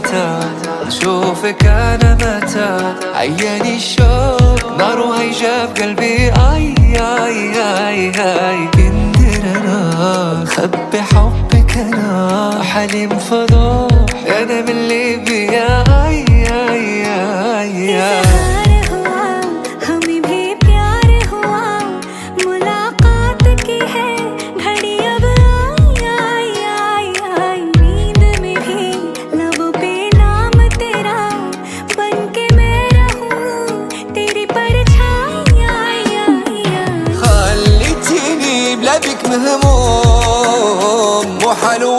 متى أشوفك أنا متى عياني الشوق نار وهيجا بقلبي آي آي آي آي كندر أنا خبي حبك أنا حليم فضوح أنا من ليبيا آي آي آي آي بك مهموم مو حلو